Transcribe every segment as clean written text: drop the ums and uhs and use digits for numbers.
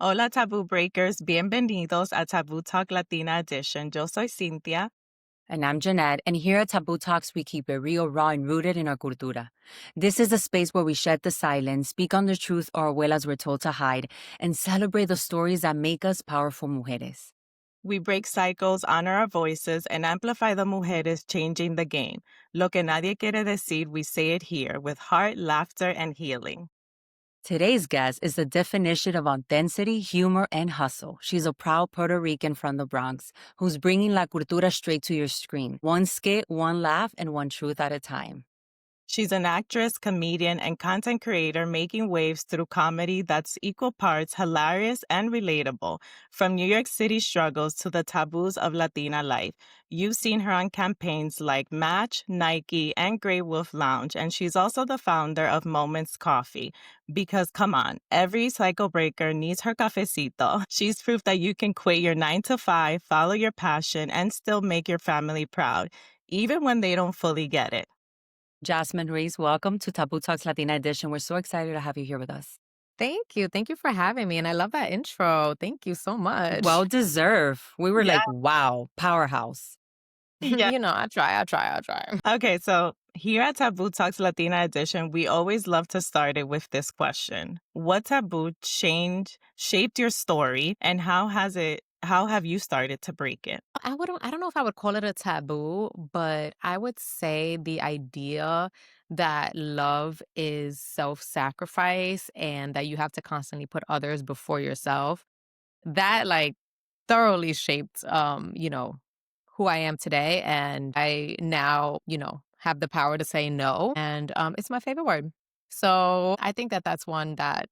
Hola, Taboo Breakers. Bienvenidos a Taboo Talk Latina Edition. Yo soy Cynthia. And I'm Jeanette, and here at Taboo Talks, we keep it real, raw, and rooted in our cultura. This is a space where we shed the silence, speak on the truth our abuelas were told to hide, and celebrate the stories that make us powerful mujeres. We break cycles, honor our voices, and amplify the mujeres changing the game. Lo que nadie quiere decir, we say it here with heart, laughter, and healing. Today's guest is the definition of authenticity, humor, and hustle. She's a proud Puerto Rican from the Bronx who's bringing la cultura straight to your screen. One skit, one laugh, and one truth at a time. She's an actress, comedian, and content creator making waves through comedy that's equal parts hilarious and relatable. From New York City struggles to the taboos of Latina life, you've seen her on campaigns like Match, Nike, and Grey Wolf Lounge, and she's also the founder of Moments Coffee. Because come on, every cycle breaker needs her cafecito. She's proof that you can quit your 9 to 5, follow your passion, and still make your family proud, even when they don't fully get it. Jasmine Ruiz, welcome to Taboo Talks Latina Edition. We're so excited to have you here with us. Thank you. Thank you for having me. And I love that intro. Thank you so much. Well deserved. We were Yeah. like, wow, powerhouse. Yeah. I try. Okay, so here at Taboo Talks Latina Edition, we always love to start it with this question. What taboo shaped your story, and how have you started to break it? I don't know if I would call it a taboo, but I would say the idea that love is self-sacrifice and that you have to constantly put others before yourself. That like thoroughly shaped who I am today. And I now, have the power to say no. And it's my favorite word. So I think that that's one that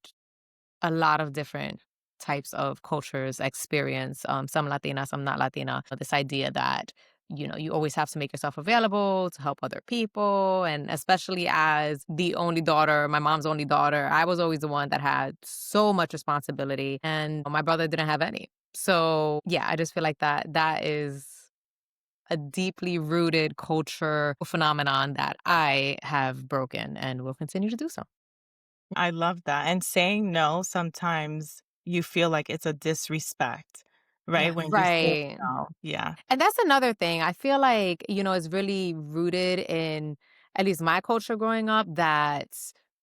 a lot of different types of cultures experience. Some Latina, some not Latina. This idea that, you always have to make yourself available to help other people. And especially as the only daughter, my mom's only daughter, I was always the one that had so much responsibility. And my brother didn't have any. So yeah, I just feel like that is a deeply rooted culture phenomenon that I have broken and will continue to do so. I love that. And saying no, sometimes you feel like it's a disrespect, right? Yeah. When you say Right. no. Yeah. And that's another thing. I feel like, it's really rooted in at least my culture growing up that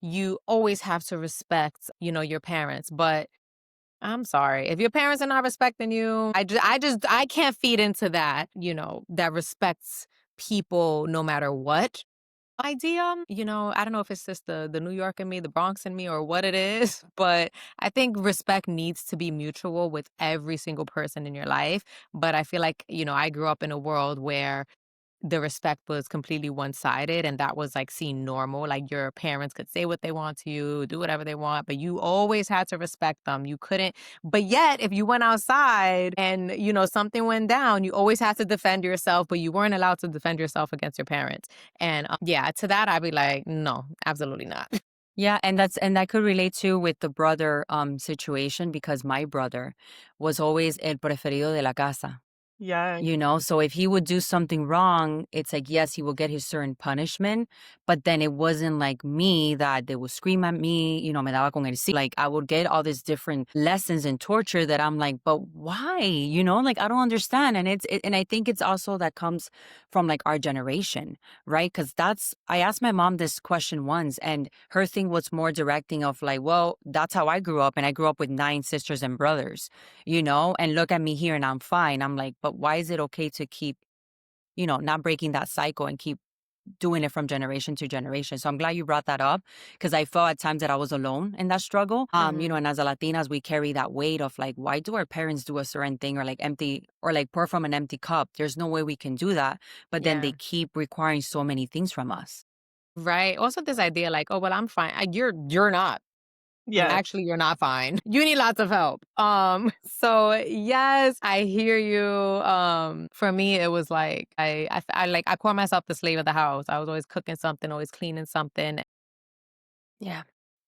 you always have to respect, your parents. But I'm sorry. If your parents are not respecting you, I can't feed into that, that respects people no matter what idea. I don't know if it's just the New York in me, the Bronx in me, or what it is, but I think respect needs to be mutual with every single person in your life. But I feel like, I grew up in a world where the respect was completely one-sided and that was like seen normal. Like your parents could say what they want to you, do whatever they want, but you always had to respect them. You couldn't, but yet if you went outside and, something went down, you always had to defend yourself, but you weren't allowed to defend yourself against your parents. And yeah, to that I'd be like, no, absolutely not. Yeah, and that could relate to with the brother situation because my brother was always el preferido de la casa. Yeah. So if he would do something wrong, it's like, yes, he will get his certain punishment, but then it wasn't like me that they would scream at me, me daba con el sí. Like I would get all these different lessons and torture that I'm like, but why? Like I don't understand. And and I think it's also that comes from like our generation, right? Because I asked my mom this question once and her thing was more directing of like, well, that's how I grew up. And I grew up with 9 sisters and brothers, and look at me here and I'm fine. I'm like, but why is it okay to keep, not breaking that cycle and keep doing it from generation to generation? So I'm glad you brought that up because I felt at times that I was alone in that struggle. Mhm. And as a Latinas, we carry that weight of like, why do our parents do a certain thing or like empty or like pour from an empty cup? There's no way we can do that. But then Yeah. they keep requiring so many things from us. Right. Also this idea like, oh well, I'm fine. You're not. Yeah. Actually, you're not fine. You need lots of help. So yes, I hear you. For me, it was like I call myself the slave of the house. I was always cooking something, always cleaning something. Yeah.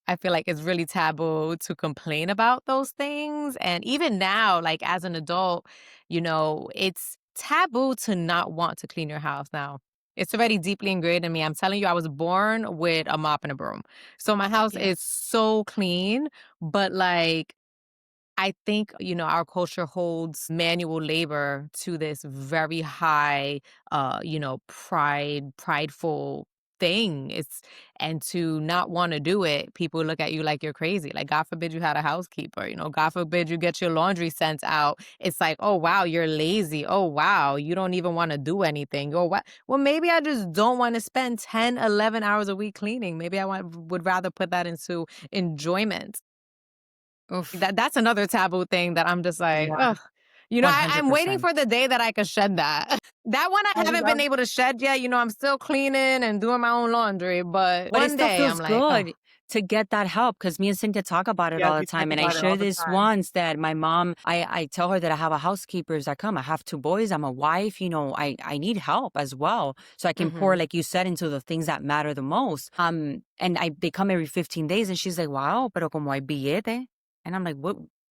I feel like it's really taboo to complain about those things. And even now, like as an adult, it's taboo to not want to clean your house now. It's already deeply ingrained in me. I'm telling you, I was born with a mop and a broom. So my house Yeah. is so clean, but like I think, our culture holds manual labor to this very high, prideful thing. And to not want to do it, people look at you like you're crazy. Like, God forbid you had a housekeeper, God forbid you get your laundry sent out. It's like, oh, wow, you're lazy. Oh, wow, you don't even want to do anything. Oh, what? Well, maybe I just don't want to spend 10, 11 hours a week cleaning. Maybe would rather put that into enjoyment. Oof. That's another taboo thing that I'm just like, Yeah, ugh. I'm waiting 100%. for the day that I could shed that. That one I I haven't been love. able to shed yet. I'm still cleaning and doing my own laundry, but But it one still day I'm feels like, oh, good to get that help because me and Cynthia talk about it Yeah, all the we talk time. And I about it all share the this time. once that my mom, I tell her that I have a housekeepers that come. I have two boys. I'm a wife. I need help as well. So I can pour, mhm. like you said, into the things that matter the most. And they come every 15 days and she's like, wow, pero como hay billete. And I'm like,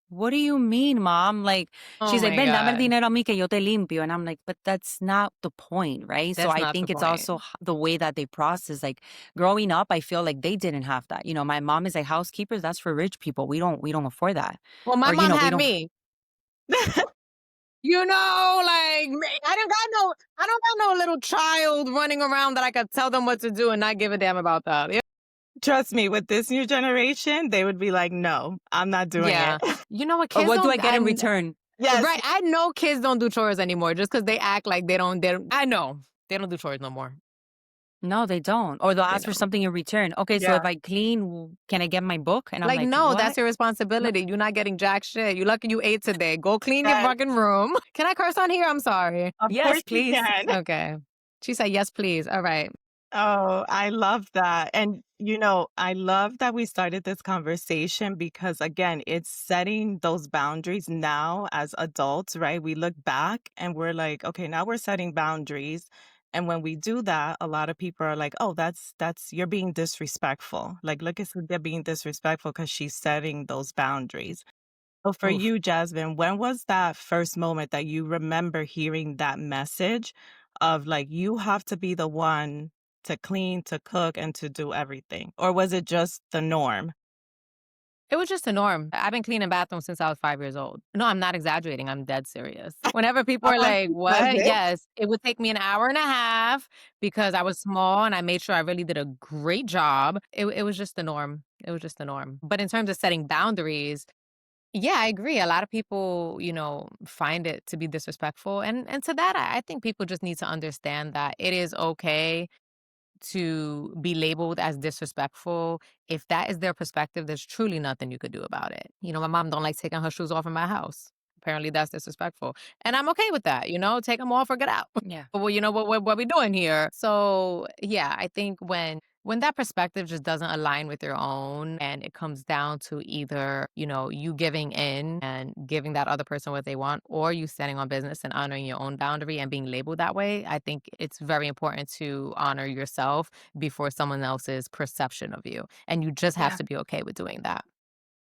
what do you mean, mom? Like, Oh she's like, my ven, dame el God. dinero a mí que yo te limpio. And I'm like, but that's not the point, right? So That's I not the think it's point. also the way that they process. Like growing up, I feel like they didn't have that. My mom is like housekeepers. That's for rich people. We don't afford that. Well, my Or, mom we had don't. me. Like I don't got no little child running around that I could tell them what to do and not give a damn about that. Yeah. Trust me, with this new generation, they would be like, "No, I'm not doing it." Yeah. You know what? Or Kids what do I don't. get in return? Yes, Right. I know kids don't do chores anymore just because they act like they don't. They don't. I know they don't do chores no more. No, they don't. Or they'll They ask for don't. something in return. Okay, so yeah, if I clean, can I get my book? And I'm Like, like, no, that's what? your No. responsibility. You're not getting jack shit. You're lucky you ate today. Go clean your yes, fucking room. Can I curse on here? I'm sorry. of Yes, course you please. can. Okay. She said, yes, please. All right. Oh, I love that. And, I love that we started this conversation because, again, it's setting those boundaries now as adults, right? We look back and we're like, okay, now we're setting boundaries. And when we do that, a lot of people are like, oh, you're being disrespectful. Like, look at Cynthia being disrespectful because she's setting those boundaries. So for Oof. you, Jasmine, when was that first moment that you remember hearing that message of like, you have to be the one to clean, to cook, and to do everything? Or was it just the norm? It was just a norm. I've been cleaning bathrooms since I was 5 years old. No, I'm not exaggerating. I'm dead serious. Whenever people are like, She says what? it. Yes, it would take me an hour and a half because I was small and I made sure I really did a great job. It was just the norm. It was just the norm. But in terms of setting boundaries, yeah, I agree. A lot of people, find it to be disrespectful. And to that, I think people just need to understand that it is okay to be labeled as disrespectful. If that is their perspective, there's truly nothing you could do about it. My mom don't like taking her shoes off in my house. Apparently that's disrespectful. And I'm okay with that, take them off or get out. Yeah. Well, what we doing here? So, yeah, I think when that perspective just doesn't align with your own and it comes down to either, you giving in and giving that other person what they want or you standing on business and honoring your own boundary and being labeled that way, I think it's very important to honor yourself before someone else's perception of you. And you just have Yeah. to be okay with doing that.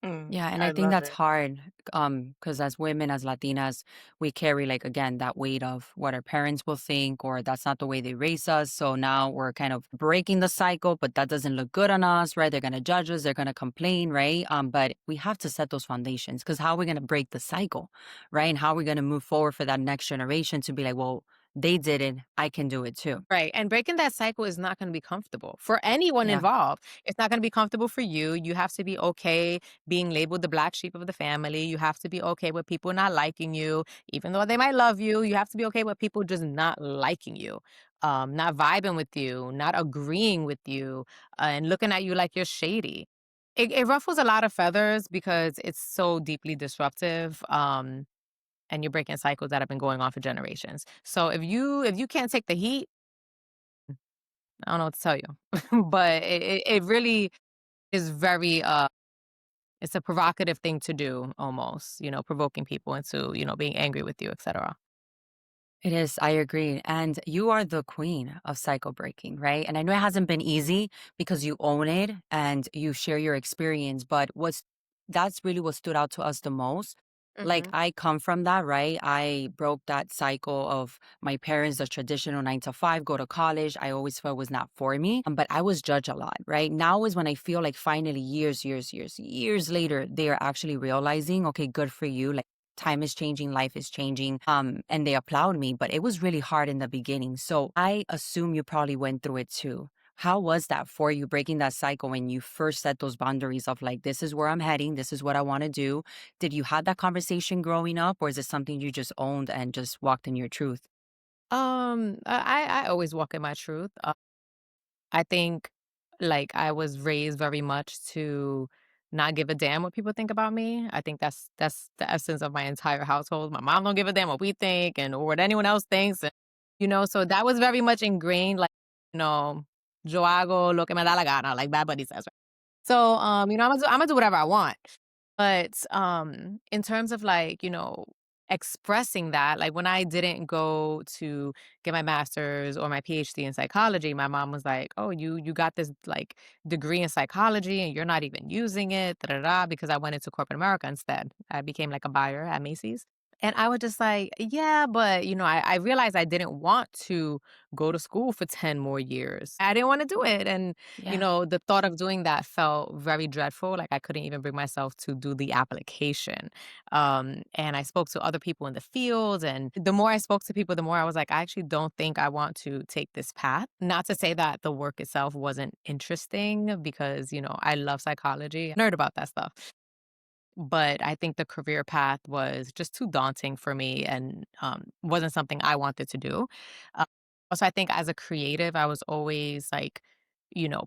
Yeah, and I I think love that's it. hard, because as women, as Latinas, we carry like again that weight of what our parents will think, or that's not the way they raise us. So now we're kind of breaking the cycle, but that doesn't look good on us, right? They're gonna judge us, they're gonna complain, right? But we have to set those foundations because how are we gonna break the cycle, right? And how are we gonna move forward for that next generation to be like, well, they did it, I can do it too. Right. And breaking that cycle is not going to be comfortable for anyone Yeah. involved. It's not going to be comfortable for you. You have to be okay being labeled the black sheep of the family. You have to be okay with people not liking you, even though they might love you. You have to be okay with people just not liking you, not vibing with you, not agreeing with you, and looking at you like you're shady. It ruffles a lot of feathers because it's so deeply disruptive. And you're breaking cycles that have been going on for generations. So if you can't take the heat, I don't know what to tell you. But it really is very it's a provocative thing to do almost, provoking people into, being angry with you, etc. It is. I agree. And you are the queen of cycle breaking, right? And I know it hasn't been easy because you own it and you share your experience, but that's really what stood out to us the most Like, Mhm. I come from that, right? I broke that cycle of my parents, the traditional 9 to 5, go to college. I always felt was not for me, but I was judged a lot, right? Now is when I feel like finally years later, they are actually realizing, okay, good for you. Like, time is changing, life is changing, and they applaud me, but it was really hard in the beginning. So I assume you probably went through it too. How was that for you breaking that cycle when you first set those boundaries of like, this is where I'm heading, this is what I want to do? Did you have that conversation growing up, or is it something you just owned and just walked in your truth? I always walk in my truth. I think, like, I was raised very much to not give a damn what people think about me. I think that's the essence of my entire household. My mom don't give a damn what we think and or what anyone else thinks, and, so that was very much ingrained, like, you know, yo hago lo que me da la gana, like Bad Bunny says. So, Imma do whatever I want. But, in terms of, like, expressing that, like, when I didn't go to get my master's or my PhD in psychology, my mom was like, "Oh, you got this, like, degree in psychology and you're not even using it, da da da," because I went into corporate America instead. I became, like, a buyer at Macy's. And I was just like, "Yeah, but," I realized I didn't want to go to school for 10 more years. I didn't wanna do it, and Yeah. the thought of doing that felt very dreadful. Like I couldn't even bring myself to do the application. And I spoke to other people in the field. And the more I spoke to people, the more I was like, I actually don't think I want to take this path. Not to say that the work itself wasn't interesting because, I love psychology, nerd about that stuff. But I think the career path was just too daunting for me and wasn't something I wanted to do. Uh, also, I think as a creative, I was always like,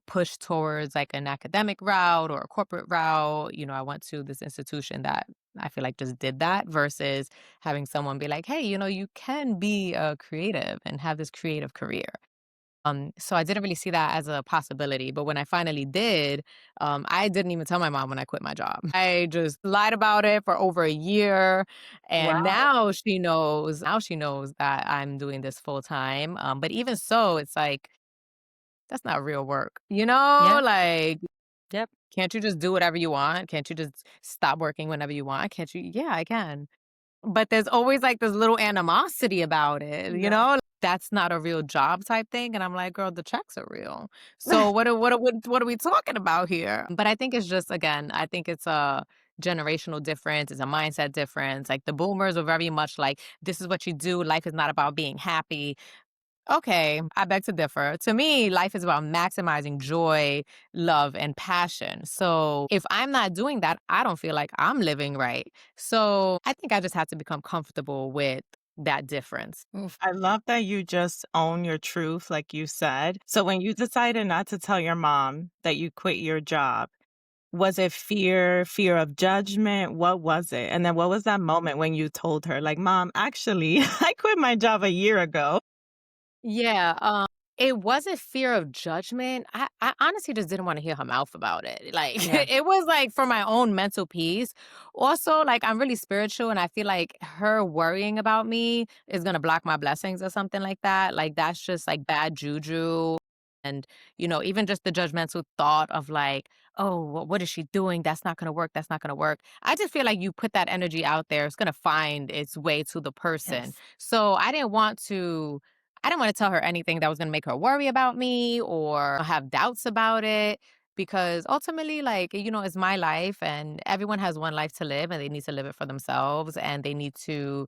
pushed towards like an academic route or a corporate route. I went to this institution that I feel like just did that versus having someone be like, hey, you can be a creative and have this creative career. So I didn't really see that as a possibility. But when I finally did, I didn't even tell my mom when I quit my job. I just lied about it for over a year. And Wow. now she knows, that I'm doing this full time. But even so, it's like, that's not real work. Yeah. Like, Yep. can't you just do whatever you want? Can't you just stop working whenever you want? Can't you? Yeah, I can. But there's always, like, this little animosity about it, you Yeah. know? That's not a real job type thing, and I'm like, "Girl, the checks are real. So what are we talking about here?" But I think it's just again, I think it's a generational difference, it's a mindset difference, like, the boomers were very much like, "This is what you do, life is not about being happy." Okay, I beg to differ. To me, life is about maximizing joy, love, and passion. So if I'm not doing that, I don't feel like I'm living right. So I think I just have to become comfortable with that difference. Oof. I love that you just own your truth, like you said. So when you decided not to tell your mom that you quit your job, was it fear of judgment? What was it? And then what was that moment when you told her, like, Mom, actually, I quit my job a year ago? Yeah, it wasn't fear of judgment. I honestly just didn't wanna hear her mouth about it. Like, Yeah. it was, like, for my own mental peace. Also, like, I'm really spiritual, and I feel like her worrying about me is gonna block my blessings or something like that. Like, that's just, like, bad juju. And, even just the judgmental thought of, like, "Oh, what is she doing? That's not gonna work, that's not gonna work." I just feel like you put that energy out there, it's gonna find its way to the person. Yes. So, I didn't wanna tell her anything that was gonna make her worry about me or have doubts about it because ultimately, like, it's my life and everyone has one life to live and they need to live it for themselves and they need to,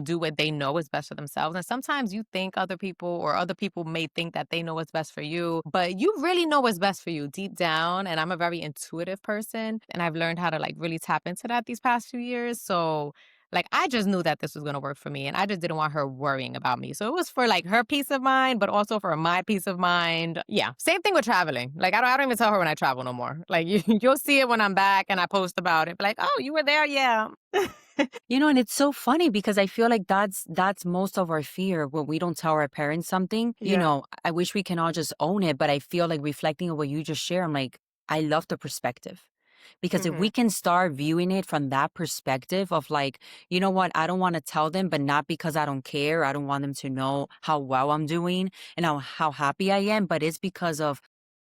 do what they know is best for themselves. And sometimes you think other people or other people may think that they know what's best for you, but you really know what's best for you deep down. And I'm a very intuitive person and I've learned how to like really tap into that these past few years. So like, I just knew that this was gonna work for me, and I just didn't want her worrying about me. So it was for, like, her peace of mind, but also for my peace of mind. Yeah, same thing with traveling. Like, I don't even tell her when I travel no more. Like, you'll see it when I'm back and I post about it. Be like, "Oh, you were there? Yeah." And it's so funny because I feel like that's most of our fear when we don't tell our parents something. Yeah. I wish we can all just own it, but I feel like reflecting on what you just shared, I'm like, I love the perspective. Because if we Mhm. can start viewing it from that perspective of like, you know what, I don't want to tell them, but not because I don't care. I don't want them to know how well I'm doing and how happy I am, but it's because of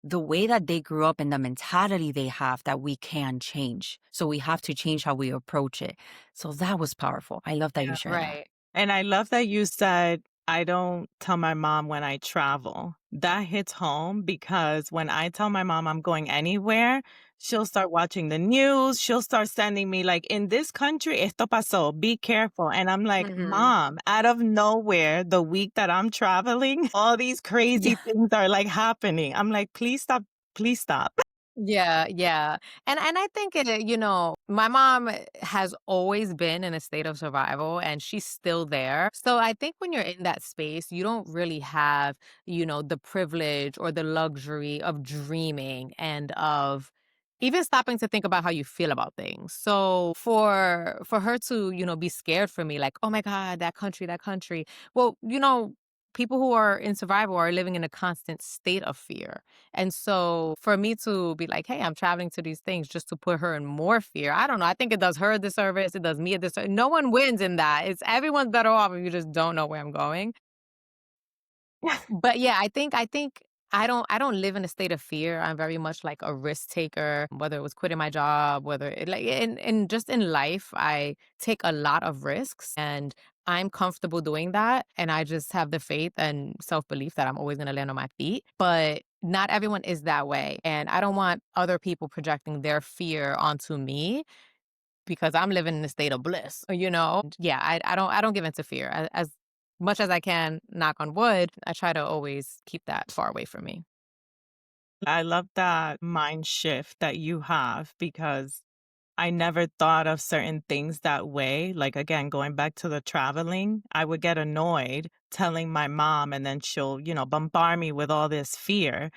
the way that they grew up and the mentality they have that we can change. So we have to change how we approach it. So that was powerful. I love that you Yeah. shared that. Right. And I love that you said, I don't tell my mom when I travel. That hits home because when I tell my mom I'm going anywhere, she'll start watching the news. She'll start sending me, like, in this country, esto pasó, be careful. And I'm like, Mhm. Mom, out of nowhere, the week that I'm traveling, all these crazy Yeah. things are like happening. I'm like, please stop. Please stop. Yeah, yeah. And I think my mom has always been in a state of survival and she's still there. So I think when you're in that space, you don't really have, the privilege or the luxury of dreaming and of even stopping to think about how you feel about things. So for her to, be scared for me like, "Oh my god, that country." Well, people who are in survival are living in a constant state of fear. And so for me to be like, hey, I'm traveling to these things just to put her in more fear, I don't know. I think it does her a disservice. It does me a disservice. No one wins in that. It's everyone's better off if you just don't know where I'm going. But yeah, I think I don't live in a state of fear. I'm very much like a risk taker, whether it was quitting my job, whether it like in just in life, I take a lot of risks and I'm comfortable doing that. And I just have the faith and self-belief that I'm always gonna land on my feet. But not everyone is that way. And I don't want other people projecting their fear onto me because I'm living in a state of bliss. Yeah, I don't give into fear. As much as I can, knock on wood, I try to always keep that far away from me. I love that mind shift that you have because I never thought of certain things that way. Like, again, going back to the traveling, I would get annoyed telling my mom, and then she'll, bombard me with all this fear.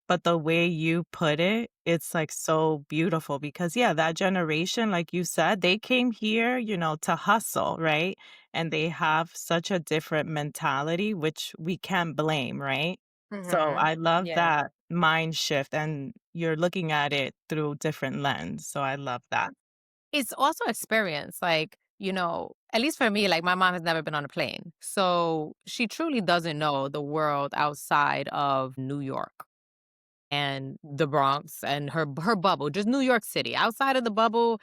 But the way you put it, it's like so beautiful because, yeah, that generation, like you said, they came here, to hustle, right? And they have such a different mentality, which we can't blame, right? So Mhm. I love Yeah. that mind shift, and you're looking at it through different lens. So I love that. It's also experience. Like, at least for me, like my mom has never been on a plane. So she truly doesn't know the world outside of New York and the Bronx and her bubble, just New York City. Outside of the bubble,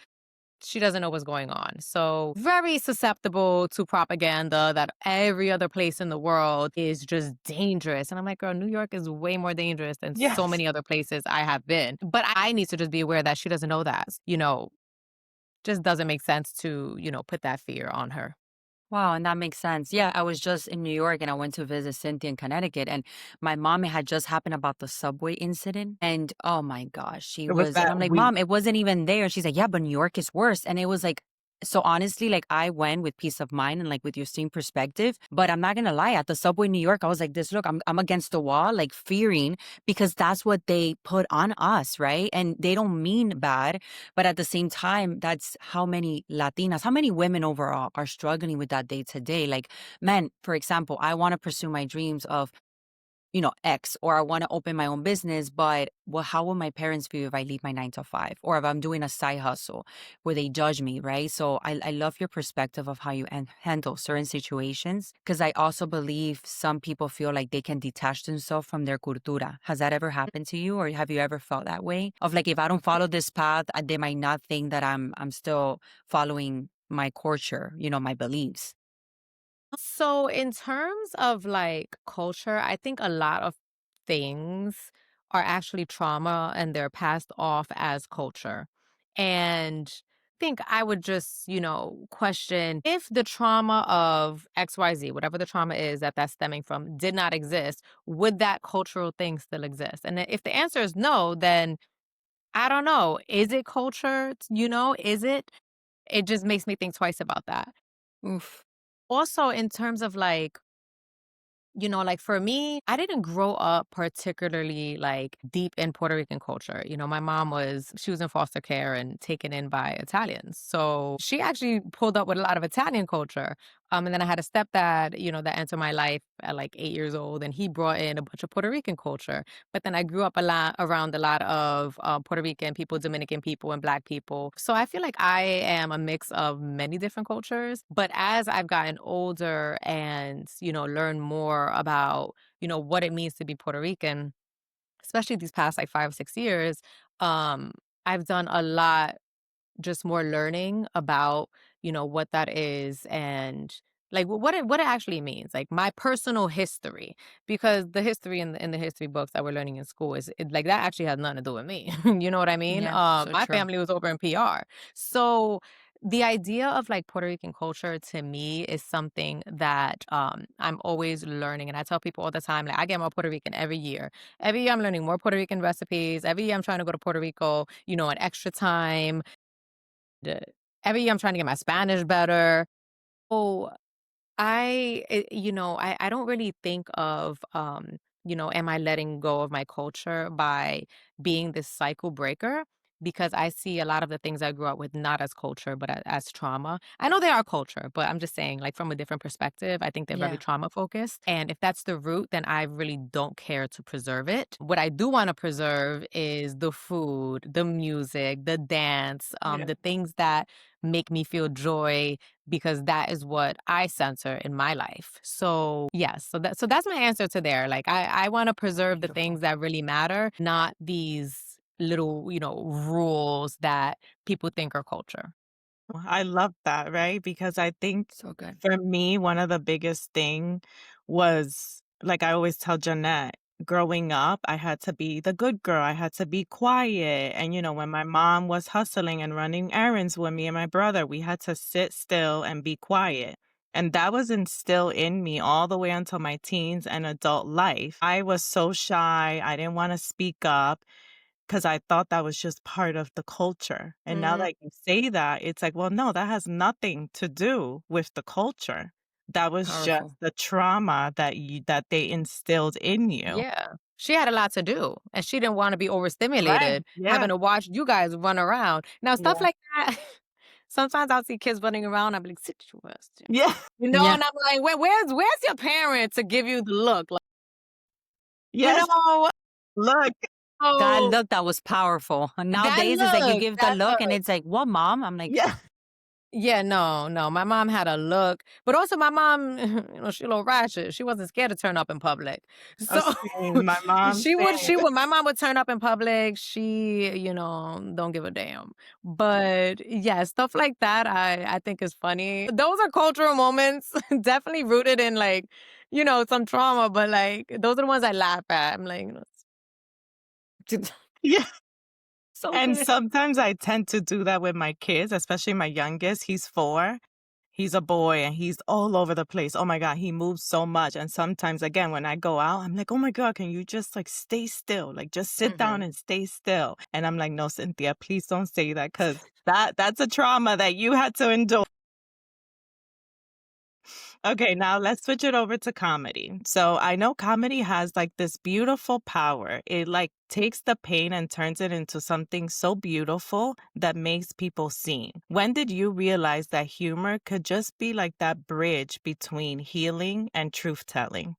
she doesn't know what's going on. So, very susceptible to propaganda that every other place in the world is just dangerous. And I'm like, girl, New York is way more dangerous than so Yes. many other places I have been. But I need to just be aware that she doesn't know that. Just doesn't make sense to, put that fear on her. Wow, and that makes sense. Yeah, I was just in New York and I went to visit Cynthia in Connecticut, and my mom, it had just happened about the subway incident. And oh my gosh, It was and that I'm like, week. Mom, it wasn't even there. And she's like, yeah, but New York is worse. And it was like, so honestly, like I went with peace of mind and like with your same perspective. But I'm not gonna lie, at the subway in New York, I was like, this look, I'm against the wall, like fearing because that's what they put on us, right? And they don't mean bad. But at the same time, that's how many Latinas, how many women overall are struggling with that day to day. Like, man, for example, I want to pursue my dreams of, X, or I want to open my own business, but well, how will my parents view if I leave my 9 to 5 or if I'm doing a side hustle where they judge me, right? So I love your perspective of how you handle certain situations because I also believe some people feel like they can detach themselves from their cultura. Has that ever happened to you or have you ever felt that way? Of like, if I don't follow this path, they might not think that I'm still following my culture, my beliefs. So, in terms of like culture, I think a lot of things are actually trauma and they're passed off as culture. And I think I would just, question if the trauma of XYZ, whatever the trauma is that's stemming from, did not exist, would that cultural thing still exist? And if the answer is no, then I don't know. Is it culture? Is it? It just makes me think twice about that. Oof. Also, in terms of like, like for me, I didn't grow up particularly like deep in Puerto Rican culture. My mom she was in foster care and taken in by Italians. So she actually pulled up with a lot of Italian culture. And then I had a stepdad, that entered my life at like 8 years old and he brought in a bunch of Puerto Rican culture. But then I grew up a lot around a lot of Puerto Rican people, Dominican people, and Black people. So I feel like I am a mix of many different cultures. But as I've gotten older and, learned more about, what it means to be Puerto Rican, especially these past like 5 or 6 years, um, I've done a lot just more learning about, what that is and like what it actually means, like my personal history, because the history in the history books that we're learning in school like that actually has nothing to do with me. You know what I mean? Yeah, so My true. family was over in PR. So the idea of like Puerto Rican culture to me is something that I'm always learning. And I tell people all the time, like I get more Puerto Rican every year. Every year I'm learning more Puerto Rican recipes. Every year I'm trying to go to Puerto Rico, an extra time. The every year I'm trying to get my Spanish better. Oh, I don't really think of, am I letting go of my culture by being this cycle breaker? Because I see a lot of the things I grew up with not as culture, but as trauma. I know they are culture, but I'm just saying, like, from a different perspective, I think they're very Yeah. trauma focused. And if that's the root, then I really don't care to preserve it. What I do want to preserve is the food, the music, the dance, Yeah. the things that make me feel joy because that is what I censor in my life. So yes, so that's my answer to there. Like I want to preserve the Beautiful. things that really matter, not these little, rules that people think are culture. I love that, right? Because I think So good. for me, one of the biggest thing was like I always tell Jeanette, growing up, I had to be the good girl. I had to be quiet. And when my mom was hustling and running errands with me and my brother, we had to sit still and be quiet. And that was instilled in me all the way until my teens and adult life. I was so shy. I didn't want to speak up. 'Cause I thought that was just part of the culture, and now Mhm. that you say that, it's like, well, no, that has nothing to do with the culture. That was just Powerful. the trauma that they instilled in you. Yeah. She had a lot to do and she didn't want to be Right, overstimulated yeah, having to watch you guys run around. Now stuff yeah. like that, sometimes I'll see kids running around, I'm like, sit your ass down. Yeah, Yeah. And I'm like, where's your parent to give you the look? Like, you yes, know, look, That oh, look, that was powerful. that Nowadays, it's like you look, give the that look and look. it's like, "What, mom?" I'm like, yeah. Yeah, no, no. My mom had a look, but also my mom, she a little ratchet. She wasn't scared to turn up in public. So Same, my mom, she same. would, my mom would turn up in public. She, don't give a damn. But yeah, stuff like that, I think is funny. Those are cultural moments, definitely rooted in like, some trauma, but like, those are the ones I laugh at. I'm like, Yeah, so and good. sometimes I tend to do that with my kids, especially my youngest, he's 4. He's a boy and he's all over the place. Oh my God, he moves so much. And sometimes, again, when I go out, I'm like, oh my God, can you just like stay still? Like just sit down Mhm. and stay still. And I'm like, no, Cynthia, please don't say that because that's a trauma that you had to endure. Okay, now let's switch it over to comedy. So I know comedy has like this beautiful power. It like takes the pain and turns it into something so beautiful that makes people seen. When did you realize that humor could just be like that bridge between healing and truth telling?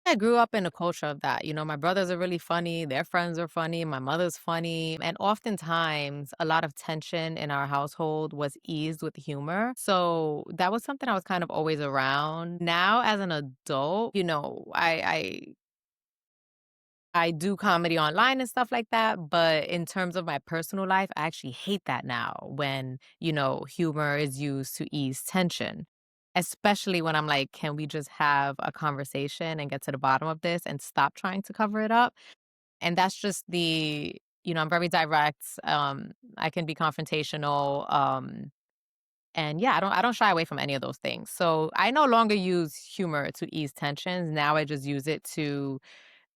I grew up in a culture of that. My brothers are really funny, their friends are funny, my mother's funny. And oftentimes, a lot of tension in our household was eased with humor. So that was something I was kind of always around. Now, as an adult, I do comedy online and stuff like that, but in terms of my personal life, I actually hate that now when, humor is used to ease tension. Especially when I'm like, can we just have a conversation and get to the bottom of this and stop trying to cover it up? And that's just I'm very direct. I can be confrontational. And yeah, I don't shy away from any of those things. So I no longer use humor to ease tensions. Now I just use it to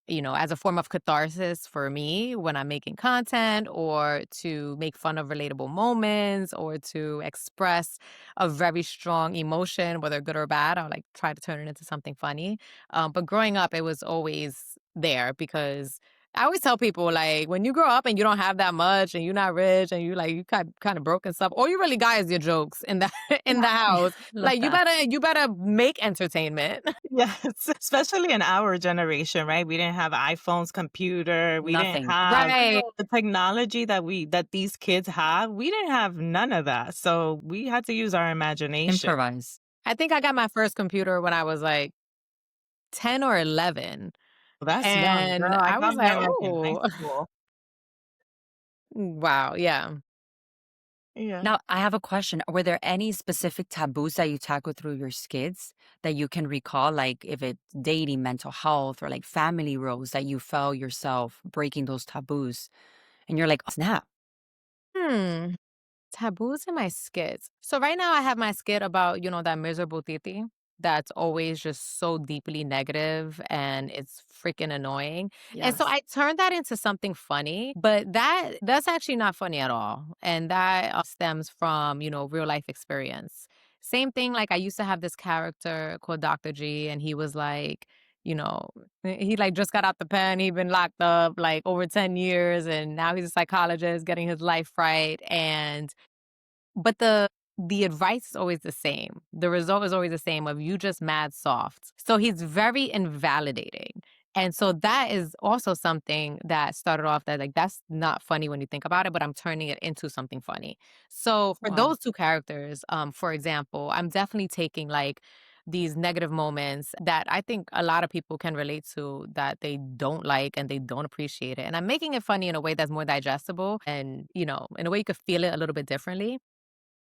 as a form of catharsis for me when I'm making content or to make fun of relatable moments or to express a very strong emotion, whether good or bad. I'll like try to turn it into something funny. But growing up, it was always there because I always tell people like when you grow up and you don't have that much and you're not rich and you kind of broke and stuff, all you really got is your jokes in the in the yeah, house. love Like you that. better you better make entertainment. Yes, especially in our generation, right? We didn't have iPhones, computer, we didn't Nothing. have Right. the technology that these kids have. We didn't have none of that. So we had to use our imagination. Improvise. I think I got my first computer when I was like 10 or 11. That's young, And girl. I I got was like, mine, like, in high "Oh, school. wow." Yeah. Yeah. Now, I have a question. Were there any specific taboos that you tackle through your skits that you can recall? Like if it's dating, mental health, or like family roles that you felt yourself breaking those taboos and you're like, oh, snap. Hmm. Taboos in my skits. So right now I have my skit about, that miserable titi that's always just so deeply negative and it's freaking annoying. And so Yes. I turned that into something funny, but that's actually not funny at all. And that stems from, real life experience. Same thing, like I used to have this character called Dr. G, and he was like, you know, he like just got out the pen. He'd been locked up like over 10 years, and now he's a psychologist getting his life right. But the advice is always the same. The result is always the same of you just mad soft. So he's very invalidating. And so that is also something that started off that like that's not funny when you think about it, but I'm turning it into something funny. So for Wow. those two characters, for example, I'm definitely taking like these negative moments that I think a lot of people can relate to that they don't like and they don't appreciate it. And I'm making it funny in a way that's more digestible and, in a way you could feel it a little bit differently.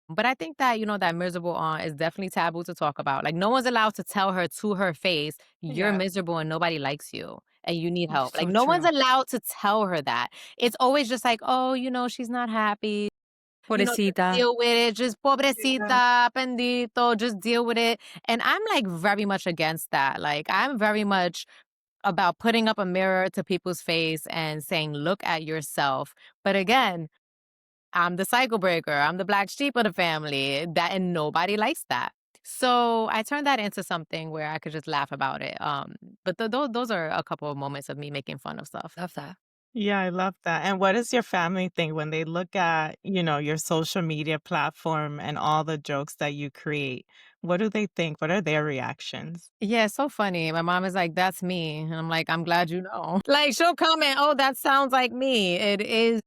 But I think that, that miserable aunt is definitely taboo to talk about. Like, no one's allowed to tell her to her face, you're Yes. miserable and nobody likes you and you need help. Like, So no one's true. allowed to tell her that. It's always just like, oh, she's not happy. Just Pobrecita. deal with it. Just Yeah. pobrecita, pendito, just deal with it. And I'm like very much against that. Like, I'm very much about putting up a mirror to people's face and saying, look at yourself. But again, I'm the cycle breaker. I'm the black sheep of the family. And nobody likes that. So I turned that into something where I could just laugh about it. But those are a couple of moments of me making fun of stuff. Love that. Yeah, I love that. And what does your family think when they look at, your social media platform and all the jokes that you create? What do they think? What are their reactions? Yeah, it's so funny. My mom is like, "That's me," and I'm like, "I'm glad you know." Like she'll comment, "Oh, that sounds like me." It is.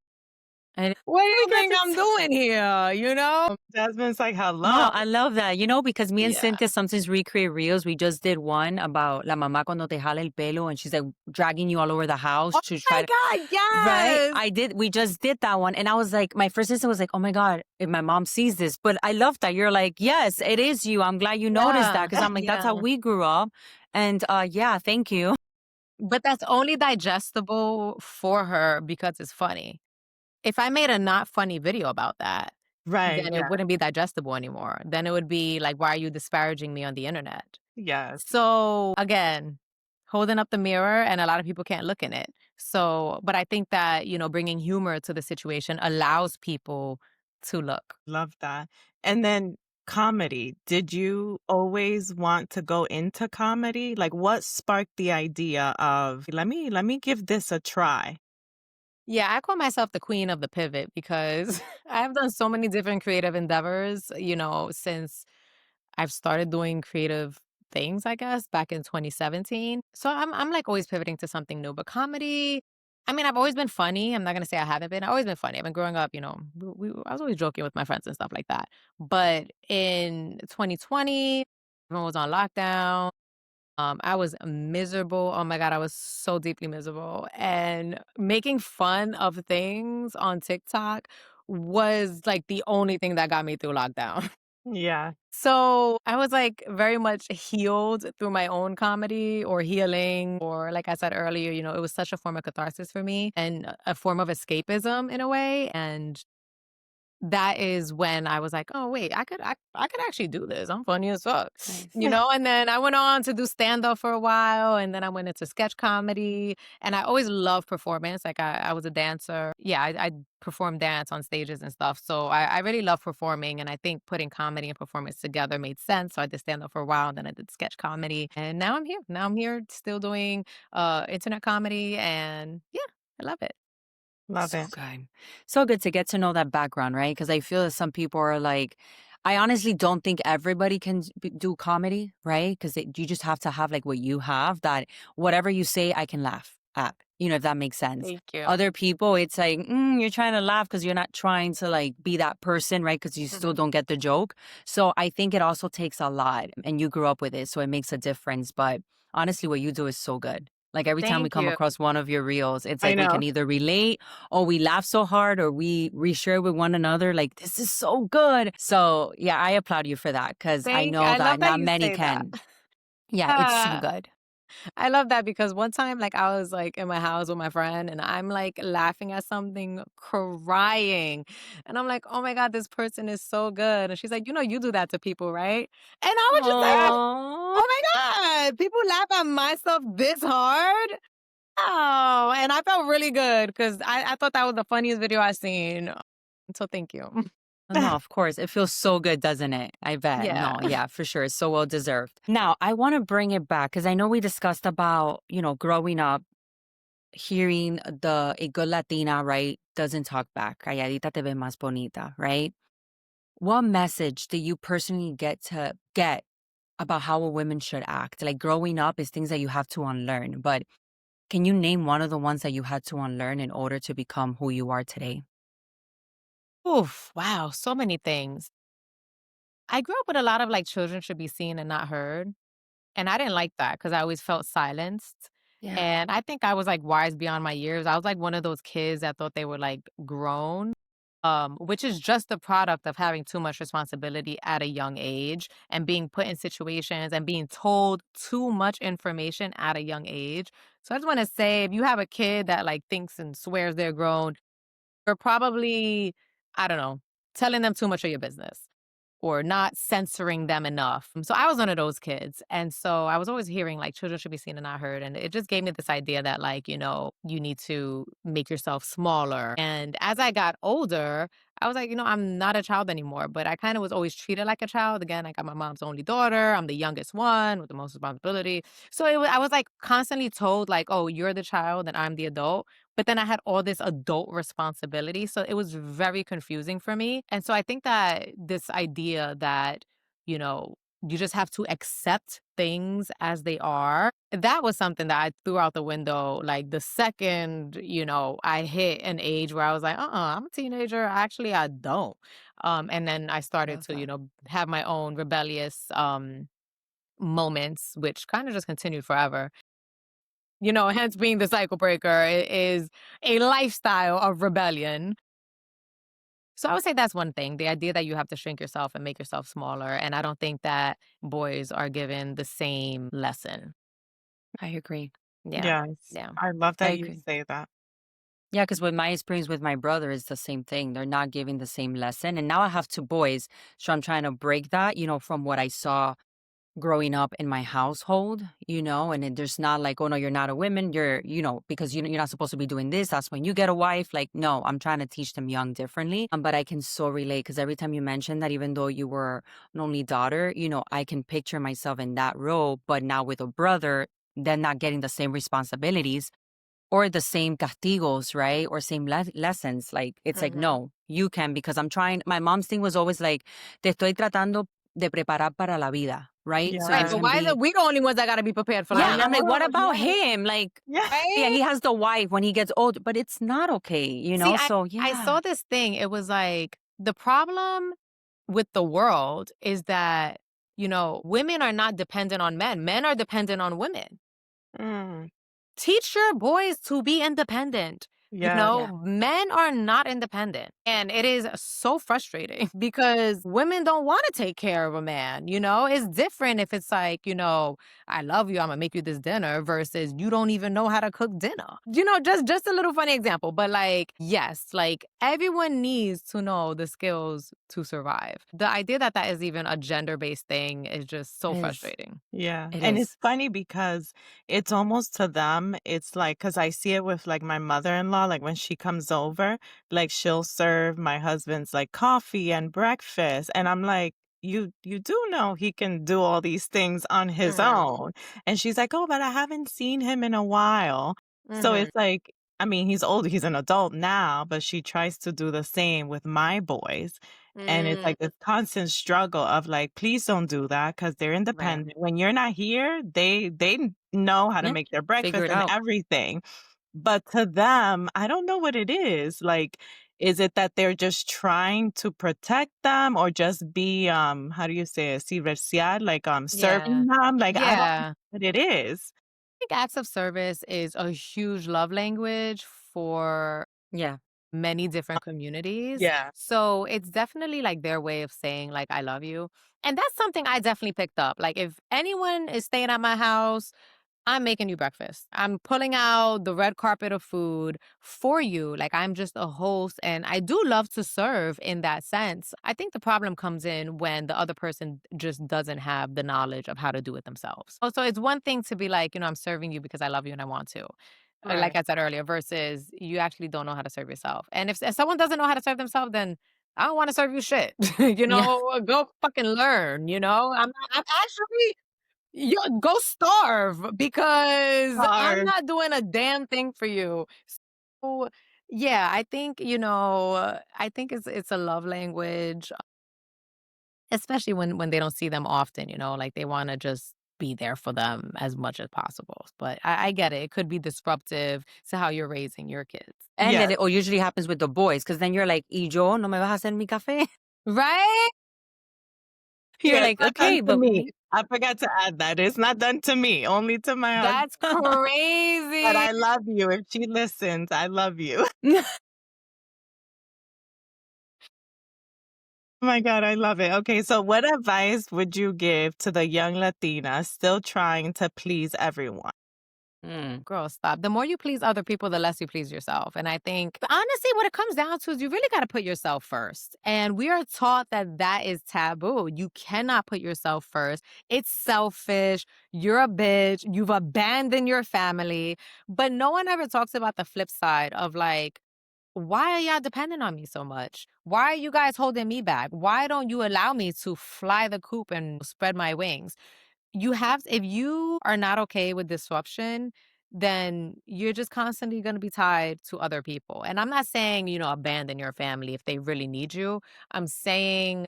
And What do oh you my God, think I'm that's doing here? Jasmine's like, no, "Hello." I love that. Because me and Yeah. Cynthia sometimes recreate reels. We just did one about la mamá cuando te jala el pelo and she's like dragging you all over the house Oh to try my to, god, right? yes. We just did that one. And I was like, my first instinct was like, oh my God, if my mom sees this. But I love that. You're like, yes, it is you. I'm glad you noticed that. Yeah, Cause I'm like, that's how yeah. we grew up. And yeah, thank you. But that's only digestible for her because it's funny. If I made a not funny video about that, Right, then it yeah. wouldn't be digestible anymore. Then it would be like, why are you disparaging me on the internet? Yes. So again, holding up the mirror and a lot of people can't look in it. So, but I think that, bringing humor to the situation allows people to look. Love that. And then comedy. Did you always want to go into comedy? Like what sparked the idea of let me give this a try? Yeah, I call myself the queen of the pivot because I've done so many different creative endeavors, since I've started doing creative things, I guess, back in 2017. So I'm like always pivoting to something new. But comedy, I mean, I've always been funny. I'm not gonna say I haven't been. I've always been funny. I've been growing up, I was always joking with my friends and stuff like that. But in 2020, everyone was on lockdown. I was miserable. Oh my God, I was so deeply miserable. And making fun of things on TikTok was like the only thing that got me through lockdown. Yeah. So I was like very much healed through my own comedy or healing, or like I said earlier, it was such a form of catharsis for me and a form of escapism in a way. And that is when I was like, "Oh, wait, I could actually do this. I'm funny as fuck." Nice. And then I went on to do stand-up for a while, and then I went into sketch comedy, and I always loved performance. Like, I was a dancer. Yeah, I performed dance on stages and stuff, so I really love performing, and I think putting comedy and performance together made sense, so I did stand-up for a while, and then I did sketch comedy, and now I'm here. Now I'm here still doing, internet comedy, and yeah, I love it. Love So it. good. So good to get to know that background, right? Because I feel that some people are like, I honestly don't think everybody can do comedy, right? Because you just have to have like what you have that whatever you say, I can laugh at, if that makes sense. Thank you. Other people, it's like, you're trying to laugh because you're not trying to like be that person, right? Because you still don't get the joke. So I think it also takes a lot and you grew up with it. So it makes a difference. But honestly, what you do is so good. Like every time we Thank come you. across one of your reels, it's I like we know. can either relate or we laugh so hard or we reshare with one another. Like, this is so good. So, yeah, I applaud you for that because I Thank you. know I that love that not you many say that. can. Yeah, it's so Uh, good. I love that because one time, like, I was, like, in my house with my friend, and I'm, like, laughing at something, crying, and I'm like, "Oh my god, this person is so good," and she's like, "You know you do that to people, right?" And I was just like, Yeah. Oh, "Oh my god, people laugh at my stuff this hard?" Oh, and I felt really good because I thought that was the funniest video I've seen, so thank you. no, of course. It feels so good, doesn't it? I bet. Yeah. No, yeah, for sure. It's so well deserved. Now, I want to bring it back because I know we discussed about, growing up, hearing a good Latina, right, doesn't talk back. Calladita te ve más bonita, right? What message do you personally get about how a woman should act? Like growing up is things that you have to unlearn, but can you name one of the ones that you had to unlearn in order to become who you are today? Oof, wow, so many things. I grew up with a lot of, like, children should be seen and not heard. And I didn't like that because I always felt silenced. Yeah. And I think I was, like, wise beyond my years. I was, like, one of those kids that thought they were, like, grown, which is just the product of having too much responsibility at a young age and being put in situations and being told too much information at a young age. So I just wanna say, if you have a kid that, like, thinks and swears they're grown, you're probably, I don't know, telling them too much of your business or not censoring them enough. So I was one of those kids. And so I was always hearing like children should be seen and not heard. And it just gave me this idea that like, you need to make yourself smaller. And as I got older, I was like, I'm not a child anymore, but I kind of was always treated like a child. Again, I got my mom's only daughter. I'm the youngest one with the most responsibility. So I was like constantly told like, oh, you're the child and I'm the adult. But then I had all this adult responsibility. So it was very confusing for me. And so I think that this idea that, you know, you just have to accept things as they are. That was something that I threw out the window. Like the second, I hit an age where I was like, I'm a teenager. Actually, I don't. And then I started Love to, that. have my own rebellious moments, which kind of just continued forever. Hence being the cycle breaker is a lifestyle of rebellion. So I would say that's one thing, the idea that you have to shrink yourself and make yourself smaller. And I don't think that boys are given the same lesson. I agree. Yeah. Yes. Yeah. I love I that you agree. say that. Yeah, because with my experience with my brother, it's the same thing. They're not giving the same lesson. And now I have two boys. So I'm trying to break that, from what I saw growing up in my household, and there's not like, oh no, you're not a woman. You're, because you're not supposed to be doing this. That's when you get a wife. Like, no, I'm trying to teach them young differently. But I can so relate because every time you mention that, even though you were an only daughter, I can picture myself in that role. But now with a brother, then not getting the same responsibilities or the same castigos, right? Or same lessons. Like, it's like, Mhm. no, you can because I'm trying. My mom's thing was always like, te estoy tratando de preparar para la vida, right? So Right. you But Yes. can why is it be, we the only ones that got to be prepared for I yeah. life? I'm like, what know. about Yes. him? Like, Yeah. yeah, Right? he has the wife when he gets older, but it's not okay, See, So, I yeah. saw this thing. It was like the problem with the world is that, women are not dependent on men. Men are dependent on women. Mm. Teach your boys to be independent. Yes. Yeah. Men are not independent. And it is so frustrating because women don't want to take care of a man. It's different if it's like, I love you, I'm gonna make you this dinner versus you don't even know how to cook dinner. Just a little funny example. But like, yes, like everyone needs to know the skills to survive. The idea that that is even a gender-based thing is just It so is. frustrating. Yeah, It and is. it's funny because it's almost to them, it's like because I see it with, like, my mother-in-law, like, when she comes over, like, she'll serve my husband's, like, coffee and breakfast, and I'm like, "You do know he can do all these things on his Mhm. own?" And she's like, "Oh, but I haven't seen him in a while." So Mhm. it's like I mean, he's old, he's an adult now, but she tries to do the same with my boys. And it's Mm, like this constant struggle of like, "Please don't do that because 'cause they're right. independent. When you're not here, they know how to Yeah. make their Figure breakfast it and out. everything." But to them, I don't know what it is. Like, is it that they're just trying to protect them or just be, how do you say it? Ciberciar, like, Yeah. serving them? Like, I don't know Yeah. what it is. think acts of service is a huge love language for Yeah. many different communities. Yeah. So it's definitely like their way of saying like I love you. And that's something I definitely picked up. Like if anyone is staying at my house, I'm making you breakfast. I'm pulling out the red carpet of food for you. Like I'm just a host and I do love to serve in that sense. I think the problem comes in when the other person just doesn't have the knowledge of how to do it themselves. So it's one thing to be like, I'm serving you because I love you and I want to. Like Right. I said earlier, versus you actually don't know how to serve yourself. And if someone doesn't know how to serve themselves, then I don't want to serve you shit. Yeah. Go fucking learn, I'm actually you go starve because I'm Hard. not doing a damn thing for you. So, yeah, I think it's a love language, especially when they don't see them often, like they want to just be there for them as much as possible. But I get it. It could be disruptive to how you're raising your kids. And Yes. it usually happens with the boys because then you're like, ¿Y yo no me vas a hacer mi café? Right? You're Yeah, it's like, not done okay, to but me. me. I forgot to add that. It's not done to me, only to my husband. That's But crazy. I love you. If she listens, I love you. Oh my God, I love it. Okay, so what advice would you give to the young Latina still trying to please everyone? Mm. Girl, stop. The more you please other people, the less you please yourself. And I think, honestly, what it comes down to is you really got to put yourself first. And we are taught that that is taboo. You cannot put yourself first. It's selfish. You're a bitch. You've abandoned your family. But no one ever talks about the flip side of like, why are y'all depending on me so much? Why are you guys holding me back? Why don't you allow me to fly the coop and spread my wings? If you are not okay with disruption, then you're just constantly going to be tied to other people. And I'm not saying, abandon your family if they really need you. I'm saying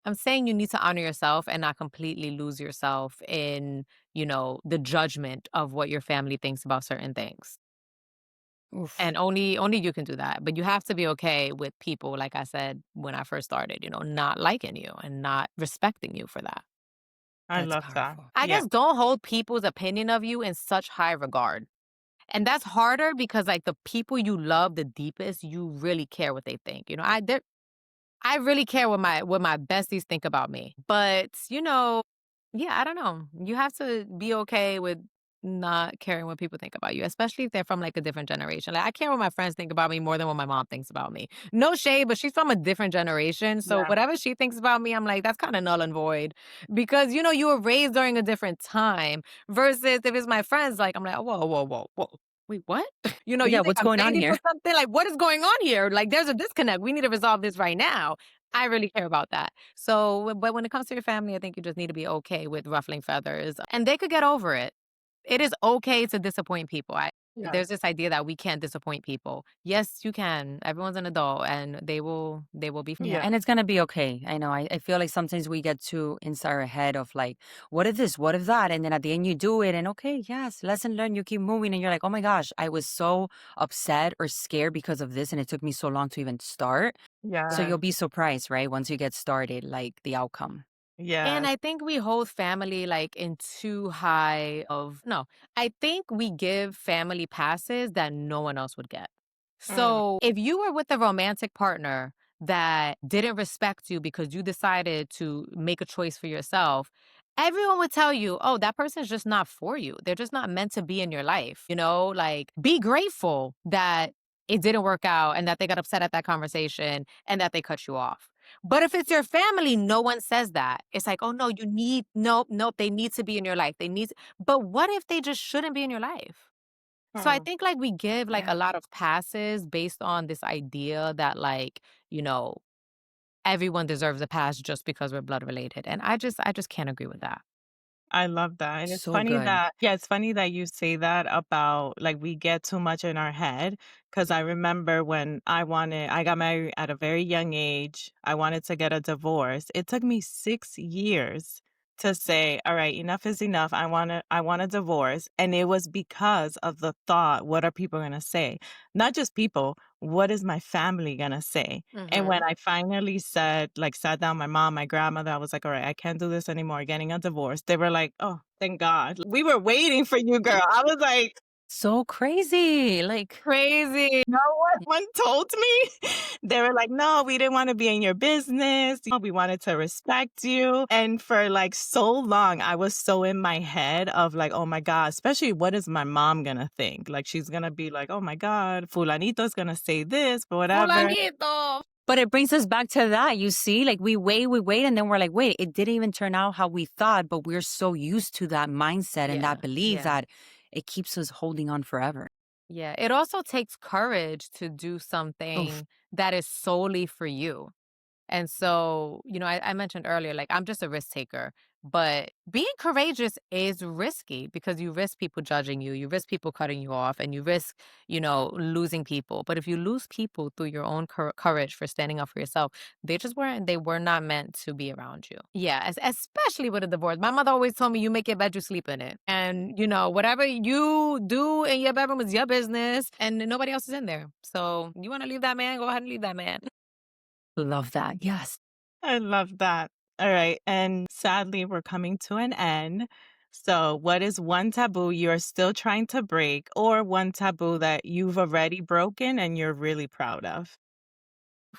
I'm saying you need to honor yourself and not completely lose yourself in, the judgment of what your family thinks about certain things. Oof. And only you can do that. But you have to be okay with people, like I said when I first started, not liking you and not respecting you for that. I That's love that. powerful. I Yeah. guess don't hold people's opinion of you in such high regard. And that's harder because like the people you love the deepest, you really care what they think. I really care what my besties think about me. But, yeah, I don't know. You have to be okay with not caring what people think about you, especially if they're from like a different generation. Like I care what my friends think about me more than what my mom thinks about me. No shade, but she's from a different generation. So Yeah. whatever she thinks about me, I'm like, that's kind of null and void. Because you were raised during a different time versus if it's my friends, like I'm like, whoa, whoa, whoa, whoa. Wait, what? You Yeah, think what's I'm going on dating for here? something? Like, what is going on here? Like, there's a disconnect. We need to resolve this right now. I really care about that. So, but when it comes to your family, I think you just need to be okay with ruffling feathers and they could get over it. It is okay to disappoint people. Yeah. There's this idea that we can't disappoint people. Yes, you can. Everyone's an adult and they will be Yeah, Yeah. and it's gonna be okay. I know. I feel like sometimes we get too inside our head of like, what if this? What if that? And then at the end you do it and okay, yes, lesson learned, you keep moving and you're like, oh my gosh, I was so upset or scared because of this and it took me so long to even start. So Yeah. you'll be surprised, right? Once you get started, like the outcome. And Yes. I think we hold family like in too high of no. I think we give family passes that no one else would get. Mm. So if you were with a romantic partner that didn't respect you because you decided to make a choice for yourself, everyone would tell you, oh, that person's just not for you. They're just not meant to be in your life. Like be grateful that it didn't work out and that they got upset at that conversation and that they cut you off. But if it's your family, no one says that. It's like, oh no, nope, nope, they need to be in your life. But what if they just shouldn't be in your life? So I Mm. think like we give like Yeah. a lot of passes based on this idea that like, everyone deserves a pass just because we're blood related. And I just can't agree with that. I love that. And it's So funny good. that, yeah, it's funny that you say that about like we get too much in our head. Cause I remember when I got married at a very young age. I wanted to get a divorce. It took me 6 years to say, all right, enough is enough. I want a divorce. And it was because of the thought, what are people going to say? Not just people. what is my family gonna say? And when Mhm. I finally said, like, sat down my mom, my grandmother, I was like, all right, I can't do this anymore, getting a divorce. They were like, oh, thank God. We were waiting for you, girl. I was like, So crazy. Like, Crazy. no one told me. They were like, no, we didn't want to be in your business. We wanted to respect you. And for like so long, I was so in my head of like, oh my God, especially what is my mom going to think? Like, she's going to be like, oh my God, Fulanito's going to say this, but whatever. Fulanito. but it brings us back to that. You see, like we wait, and then we're like, wait, it didn't even turn out how we thought, but we're so used to that mindset and Yeah, that belief yeah. that it keeps us holding on forever. Yeah, it also takes courage to do Oof. something that is solely for you. And so, I mentioned earlier, like, I'm just a risk taker, but being courageous is risky because you risk people judging you, you risk people cutting you off, and you risk, losing people. But if you lose people through your own courage for standing up for yourself, they were not meant to be around you. Yeah, especially with a divorce. My mother always told me, you make your bed, you sleep in it. And, whatever you do in your bedroom is your business and nobody else is in there. So you want to leave that man, go ahead and leave that man. Love that. Yes. I love that. All right. And sadly, we're coming to an end. So, what is one taboo you're still trying to break, or one taboo that you've already broken and you're really proud of?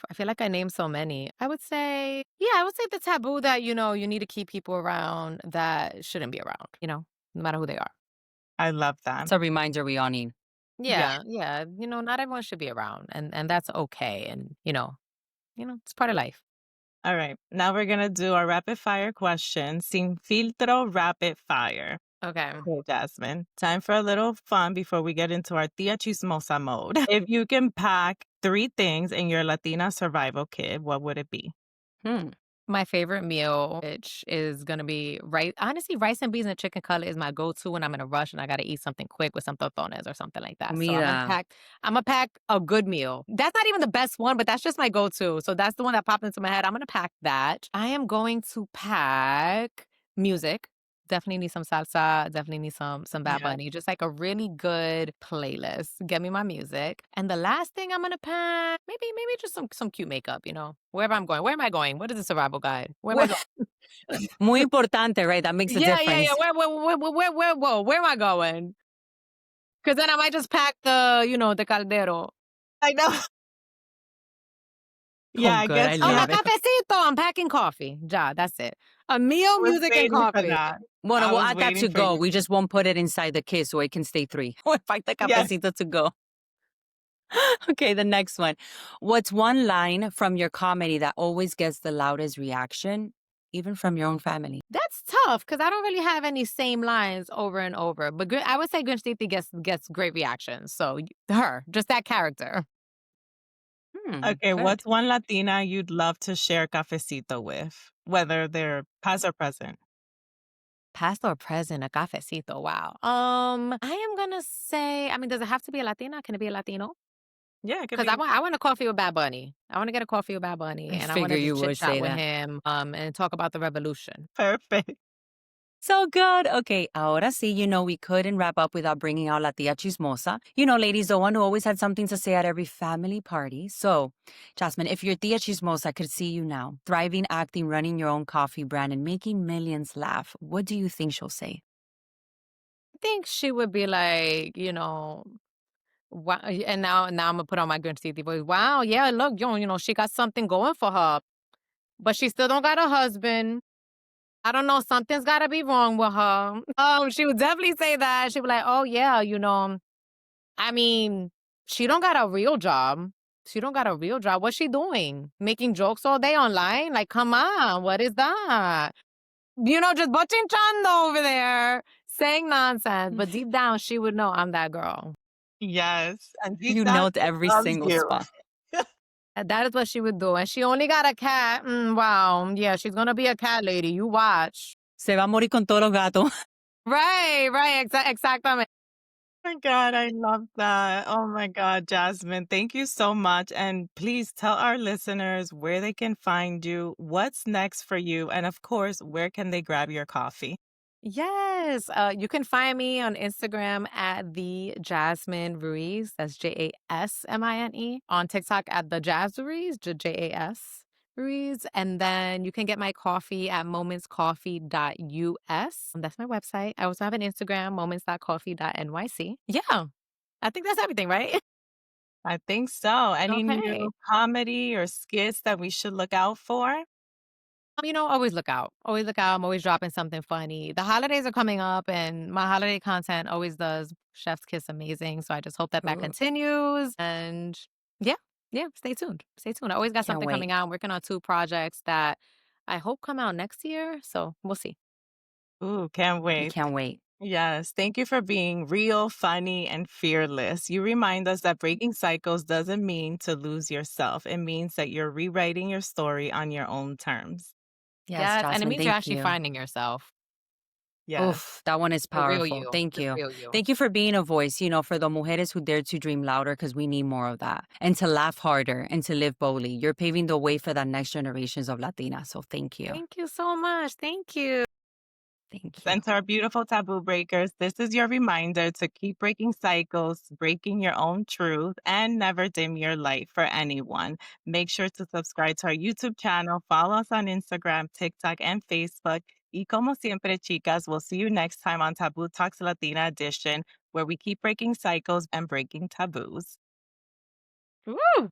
I feel like I named so many. I would say the taboo that, you need to keep people around that shouldn't be around, no matter who they are. I love that. It's a reminder we all need. Yeah. Yeah, yeah. Not everyone should be around and that's okay. And, it's part of life. All right. Now we're going to do our rapid fire question. Sin filtro rapid fire. Okay. Okay, Jasmine. Time for a little fun before we get into our Tia Chismosa mode. If you can pack 3 things in your Latina survival kit, what would it be? Hmm. My favorite meal, which is gonna be rice. Honestly, rice and beans and chicken cutlet is my go-to when I'm in a rush and I gotta eat something quick with some totones or something like that. So Comida. I'm gonna pack a good meal. That's not even the best one, but that's just my go-to. So that's the one that popped into my head. I'm gonna pack that. I am going to pack music. Definitely need some salsa. Definitely need some Bad Yeah. Bunny. Just like a really good playlist. Get me my music. And the last thing I'm gonna pack, maybe just some cute makeup. Wherever I'm going. Where am I going? What is the survival guide? Where am I Well, going? muy importante, right? That makes a Yeah, yeah, yeah. difference. Where am I going? Because then I might just pack the caldero. I know. Oh, Yeah, I good. guess I Oh, we my love have it. to. cafecito. I'm packing coffee. Ja, that's it. A meal, I was music, and waiting for coffee. that. Bueno, I we'll was add that waiting to for go. you. We just won't put it inside the kit so it can stay 3. We'll pack the Yes. cafecito to go. Okay, the next one. What's one line from your comedy that always gets the loudest reaction, even from your own family? That's tough because I don't really have any same lines over and over. But I would say Grinch Titi gets great reactions. So her, just that character. Okay, Good. what's one Latina you'd love to share cafecito with, whether they're past or present? Past or present, a cafecito. Wow. I am gonna say. I mean, does it have to be a Latina? Can it be a Latino? Yeah, it could Because be I want a coffee with Bad Bunny. I want to get a coffee with Bad Bunny, I and I want to figure just you chit would chat say with that. him, and talk about the revolution. perfect. So good. Okay, ahora sí, we couldn't wrap up without bringing out La Tia Chismosa. Ladies, the one who always had something to say at every family party. So, Jasmine, if your Tia Chismosa could see you now, thriving, acting, running your own coffee brand, and making millions laugh, what do you think she'll say? I think she would be like, wow, and now I'm gonna put on my Grinch Titi voice. Wow, yeah, look, she got something going for her, but she still don't got a husband. I don't know, something's gotta be wrong with her. She would definitely say that. She'd be like, oh yeah, I mean, she don't got a real job. She don't got a real job. What's she doing? Making jokes all day online? Like, come on, what is that? Just bochinchando over there, saying nonsense. But deep down, she would know I'm that girl. Yes, and deep You down, nailed she every loves single you. spot. And that is what she would do. And she only got a cat. Wow. Yeah, she's going to be a cat lady. You watch. Se va a morir con todos los gatos. Right, right. Exactamente. Oh my God, I love that. Oh my God, Jasmine, thank you so much. And please tell our listeners where they can find you, what's next for you, and of course, where can they grab your coffee? Yes. You can find me on Instagram at the Jasmine Ruiz. That's Jasmine. On TikTok at the Jazz Ruiz, Jas Ruiz. And then you can get my coffee at momentscoffee.us. That's my website. I also have an Instagram, moments.coffee.nyc. Yeah. I think that's everything, right? I think so. Any Okay. new comedy or skits that we should look out for? Always look out. Always look out. I'm always dropping something funny. The holidays are coming up, and my holiday content always does Chef's Kiss amazing. So I just hope that that Ooh, continues. And yeah, yeah, stay tuned. Stay tuned. I always got can't something wait. coming out. I'm working on 2 projects that I hope come out next year. So we'll see. Ooh, can't We wait. can't wait. Yes, thank you for being real, funny, and fearless. You remind us that breaking cycles doesn't mean to lose yourself. It means that you're rewriting your story on your own terms. Yes, Yes. And it Jasmine, means you're thank actually you. finding yourself, Yes. Oof, that one is the real powerful. you, Thank the you. real you. Thank you for being a voice, for the mujeres who dare to dream louder because we need more of that. And to laugh harder and to live boldly. You're paving the way for the next generations of Latinas. So thank you. Thank you so much. Thank you. Thank you. And to our beautiful taboo breakers, this is your reminder to keep breaking cycles, breaking your own truth, and never dim your light for anyone. Make sure to subscribe to our YouTube channel, follow us on Instagram, TikTok, and Facebook. Y como siempre, chicas, we'll see you next time on Taboo Talks Latina Edition, where we keep breaking cycles and breaking taboos. Woo!